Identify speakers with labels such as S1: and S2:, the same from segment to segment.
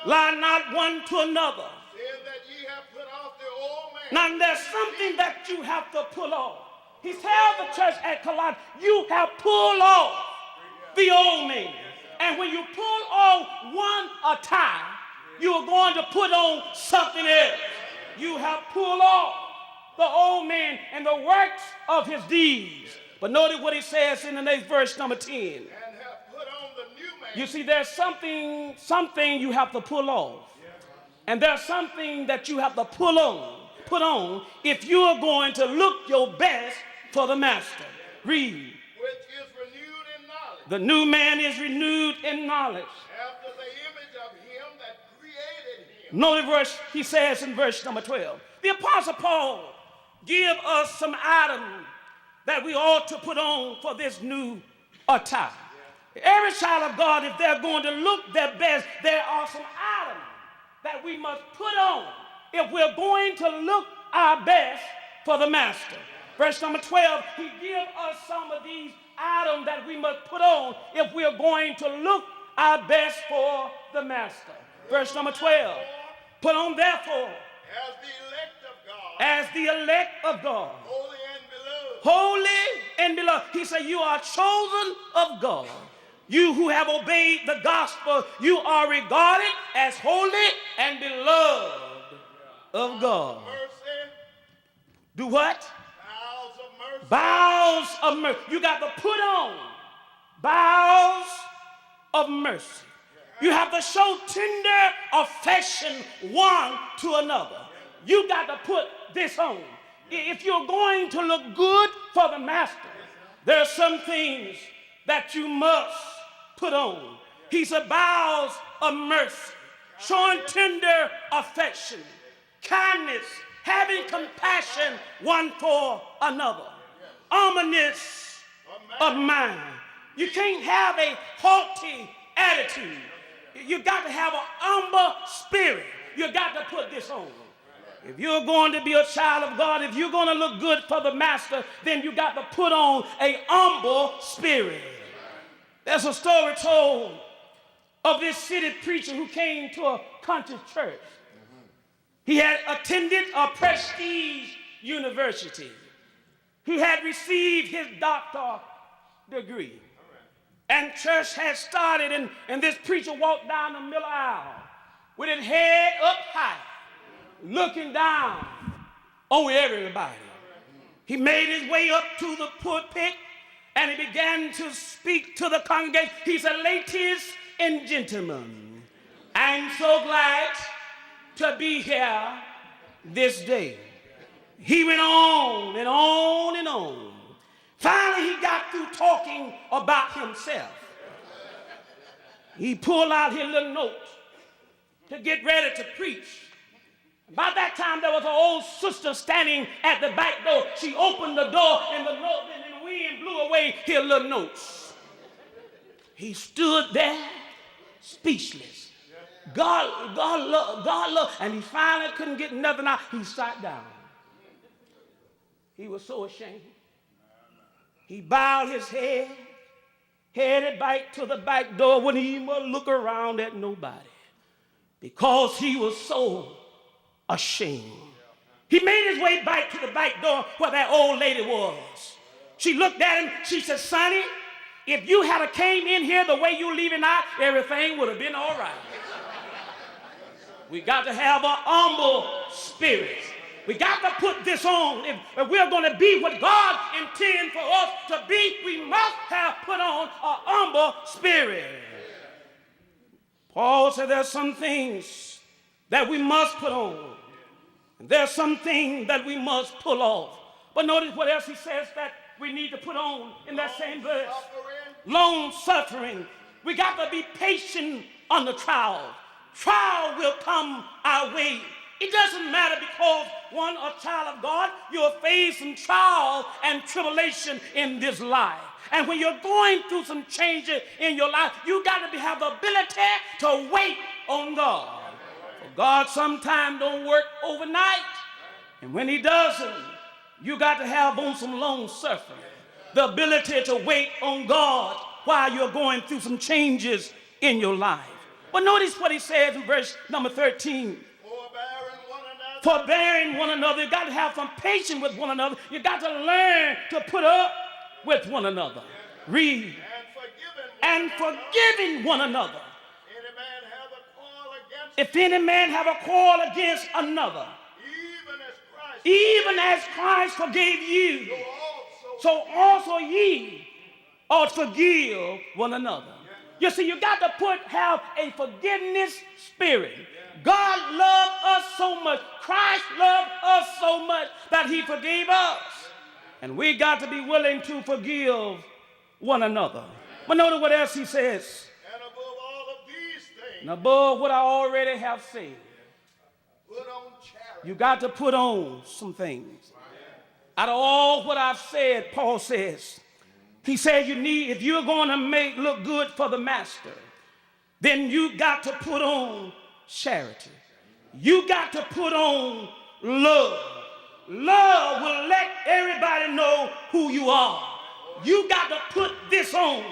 S1: Lie not one to another.
S2: Saying that ye have put off the old man.
S1: Now there's something that you have to pull off. He tells the church at Colossians, you have pulled off the old man. And when you pull off one attire, you are going to put on something else. You have pulled off the old man and the works of his deeds. But notice what he says in the next verse, number 10.
S2: And have put on the new man.
S1: You see, there's something you have to pull off. And there's something that you have to put on if you are going to look your best for the master. Read.
S2: Which is renewed in knowledge.
S1: The new man is renewed in knowledge.
S2: After the image of him that created him.
S1: Notice verse, he says in verse number 12. The Apostle Paul give us some items that we ought to put on for this new attire. Every child of God, if they're going to look their best, there are some items that we must put on if we're going to look our best for the master. Verse number 12, he gives us some of these items that we must put on if we're going to look our best for the master. Verse number 12, put on therefore
S2: As the elect of God.
S1: holy and beloved.
S2: Holy and beloved.
S1: He said, you are chosen of God. You who have obeyed the gospel, you are regarded as holy and beloved of God.
S2: Mercy.
S1: Do what?
S2: Bowels of mercy.
S1: Bowels of mercy. You got to put on bowels of mercy. You have to show tender affection one to another. You got to put this on. If you're going to look good for the master, there are some things that you must put on. He said, bowels of mercy, showing tender affection, kindness, having compassion one for another, humbleness of mind. You can't have a haughty attitude. You got to have an humble spirit. You got to put this on. If you're going to be a child of God, if you're going to look good for the master, then you got to put on a humble spirit. There's a story told of this city preacher who came to a country church. He had attended a prestige university. He had received his doctorate degree. And church had started, and this preacher walked down the middle aisle with his head up high, looking down on everybody. He made his way up to the pulpit, and he began to speak to the congregation. He said, ladies and gentlemen, I'm so glad to be here this day. He went on and on and on. Finally, he got through talking about himself. He pulled out his little note to get ready to preach. By that time, there was an old sister standing at the back door. She opened the door, and the wind blew away his little notes. He stood there, speechless. God love, and he finally couldn't get nothing out. He sat down. He was so ashamed. He bowed his head, headed back to the back door, wouldn't even look around at nobody because he was so ashamed. He made his way back to the back door where that old lady was. She looked at him. She said, Sonny, if you had came in here the way you leaving out, everything would have been all right. We got to have an humble spirit. We got to put this on. If we're going to be what God intends for us to be, we must have put on a humble spirit. Paul said there's some things that we must put on. And there's some things that we must pull off. But notice what else he says that we need to put on in that same verse. Long suffering. We got to be patient under trial. Trial will come our way. It doesn't matter because one, a child of God, you'll face some trial and tribulation in this life. And when you're going through some changes in your life, you got to have the ability to wait on God. For God sometimes don't work overnight. And when he doesn't, you got to have on some long suffering. The ability to wait on God while you're going through some changes in your life. But notice what he says in verse number 13. Forbearing one another. You got to have some patience with one another. You got to learn to put up with one another. Read. And forgiving one another. If any man have a quarrel against another, even as Christ forgave you, so also ye ought to forgive one another. You see, you got to have a forgiveness spirit. God loved us so much. Christ loved us so much that he forgave us. And we got to be willing to forgive one another. But notice what else he says.
S2: And above all of these things,
S1: And above what I already have said,
S2: put on charity.
S1: you got to put on some things. Out of all what I've said, Paul says, he said if you're going to look good for the master, then you got to put on charity. You got to put on love. Love will let everybody know who you are. You got to put this on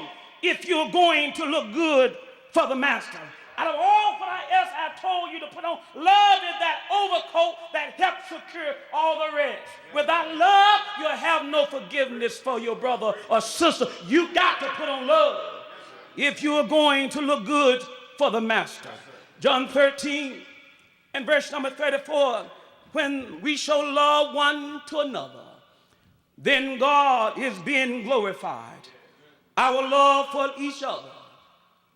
S1: if you're going to look good for the master. Out of all what else I told you to put on, love is that overcoat that helps secure all the rest. Without love, you'll have no forgiveness for your brother or sister. You got to put on love if you are going to look good for the master. John 13 and verse number 34, when we show love one to another, then God is being glorified. Our love for each other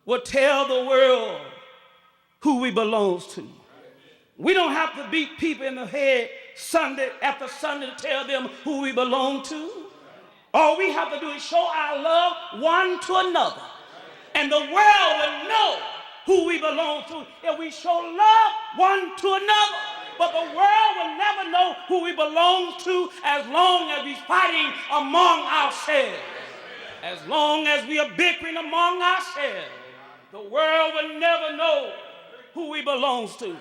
S1: will tell the world who we belong to. We don't have to beat people in the head Sunday after Sunday to tell them who we belong to. All we have to do is show our love one to another, and the world will know who we belong to if we show love one to another. But the world will never know who we belong to as long as we're fighting among ourselves. As long as we are bickering among ourselves, the world will never know who we belong to.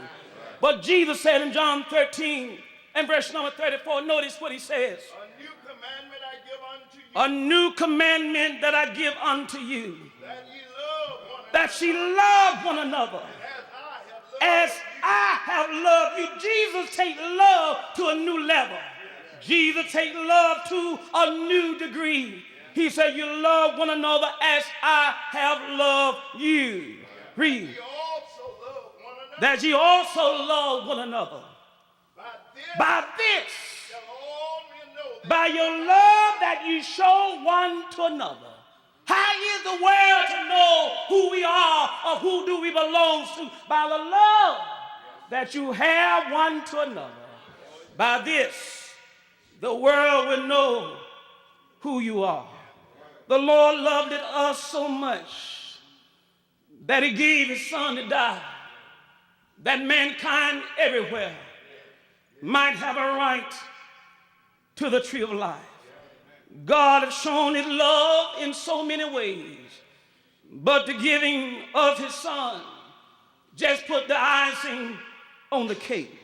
S1: But Jesus said in John 13 and verse number 34, notice what he says.
S2: A new commandment I give unto you.
S1: A new commandment that I give unto you.
S2: That ye love one another.
S1: That ye love one another. As I have loved you. Jesus take love to a new level. Jesus take love to a new degree. He said, you love one another as I have loved you. Read. That ye also love one another. By this, by your love that you show one to another. How is the world to know who we are or who do we belong to? By the love that you have one to another. By this, the world will know who you are. The Lord loved us so much that he gave his son to die, that mankind everywhere might have a right to the tree of life. God has shown his love in so many ways, but the giving of his son just put the icing on the cake.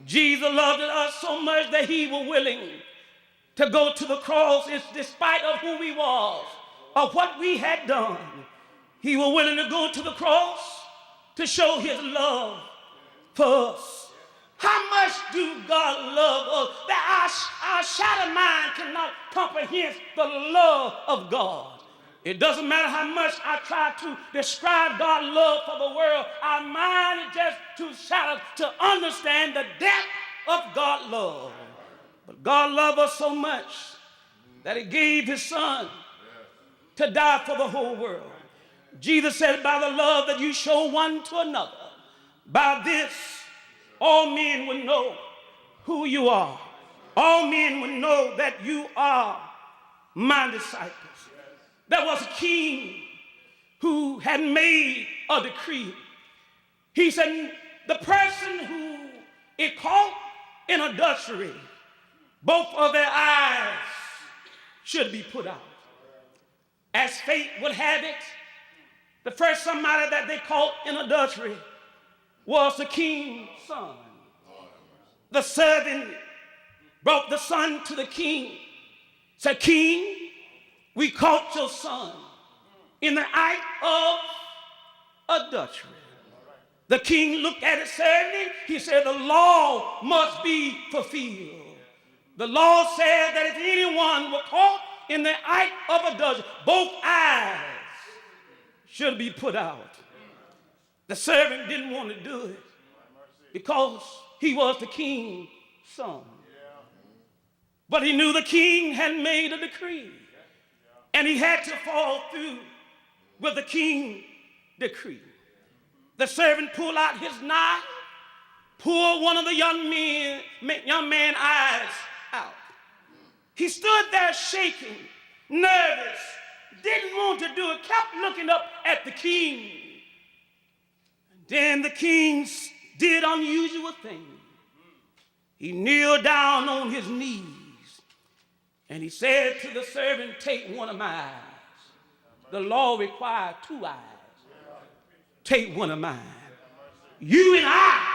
S1: Jesus loved us so much that he was willing to go to the cross despite of who we was, of what we had done. He was willing to go to the cross to show his love for us. How much do God love us that our shattered mind cannot comprehend the love of God? It doesn't matter how much I try to describe God's love for the world. Our mind is just too shattered to understand the depth of God's love. But God loved us so much that he gave his son to die for the whole world. Jesus said, by the love that you show one to another, by this all men will know who you are. All men will know that you are my disciples. There was a king who had made a decree. He said, the person who is caught in adultery, both of their eyes should be put out. As fate would have it, the first somebody that they caught in adultery was the king's son. The servant brought the son to the king, said, King, we caught your son in the act of adultery. The king looked at his servant. He said, the law must be fulfilled. The law said that if anyone were caught in the act of adultery, both eyes should be put out. The servant didn't want to do it because he was the king's son. But he knew the king had made a decree, and he had to follow through with the king's decree. The servant pulled out his knife, pulled one of the young man's eyes out. He stood there shaking, nervous, didn't want to do it, kept looking up at the king. And then the king did unusual thing. He kneeled down on his knees and he said to the servant, take one of my eyes. The law required 2 eyes. Take one of mine. You and I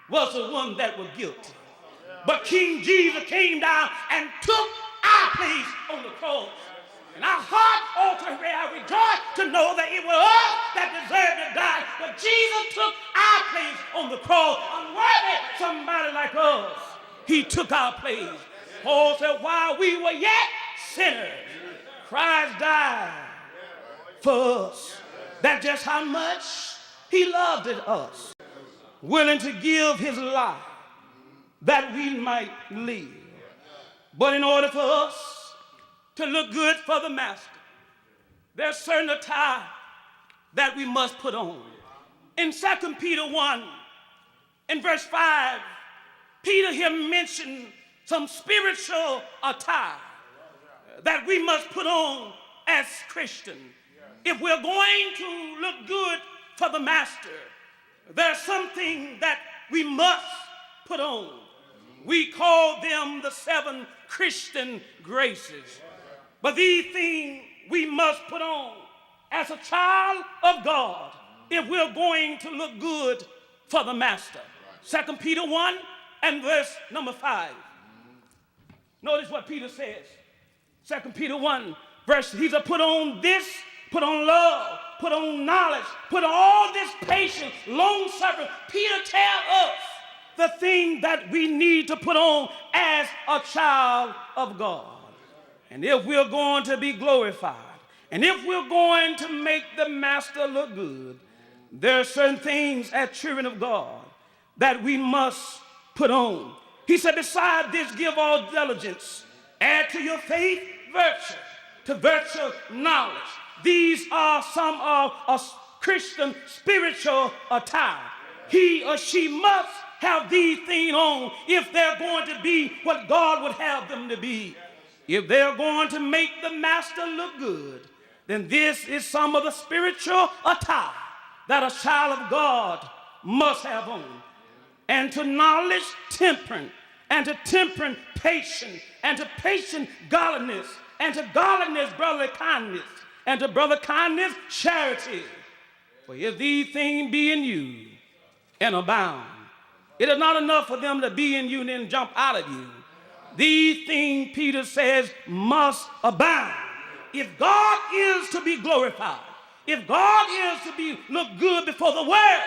S1: was the one that were guilty. But King Jesus came down and took our place on the cross. And our heart ought to rejoice to know that it was us that deserved to die. But Jesus took our place on the cross. Unworthy somebody like us. He took our place. Paul said, while we were yet sinners, Christ died for us. That's just how much he loved us. Willing to give his life that we might live. But in order for us to look good for the master, there's certain attire that we must put on. In 2 Peter 1, in verse 5, Peter here mentioned some spiritual attire that we must put on as Christians. If we're going to look good for the master, there's something that we must put on. We call them the 7 Christian graces. But these things we must put on as a child of God if we're going to look good for the master. 2 Peter 1 and verse number 5. Notice what Peter says. 2 Peter 1 verse, he said, put on this, put on love, put on knowledge, put on all this patience, long suffering. Peter tells us the thing that we need to put on as a child of God. And if we're going to be glorified, and if we're going to make the master look good, there are certain things as children of God that we must put on. He said, beside this, give all diligence. Add to your faith virtue, to virtue knowledge. These are some of a Christian spiritual attire. He or she must have these things on if they're going to be what God would have them to be. If they're going to make the master look good, then this is some of the spiritual attire that a child of God must have on. And to knowledge, temperance, and to temperance, patience, and to patience, godliness, and to godliness, brotherly kindness, and to brother kindness, charity. For if these things be in you and abound, it is not enough for them to be in you and then jump out of you. These things, Peter says, must abound. If God is to be glorified, if God is to be look good before the world,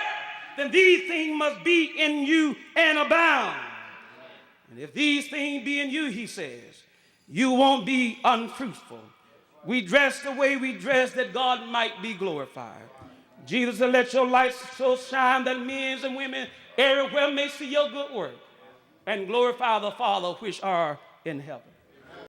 S1: then these things must be in you and abound. And if these things be in you, he says, you won't be unfruitful. We dress the way we dress that God might be glorified. Jesus said, let your light so shine that men and women everywhere may see your good work and glorify the Father which are in heaven.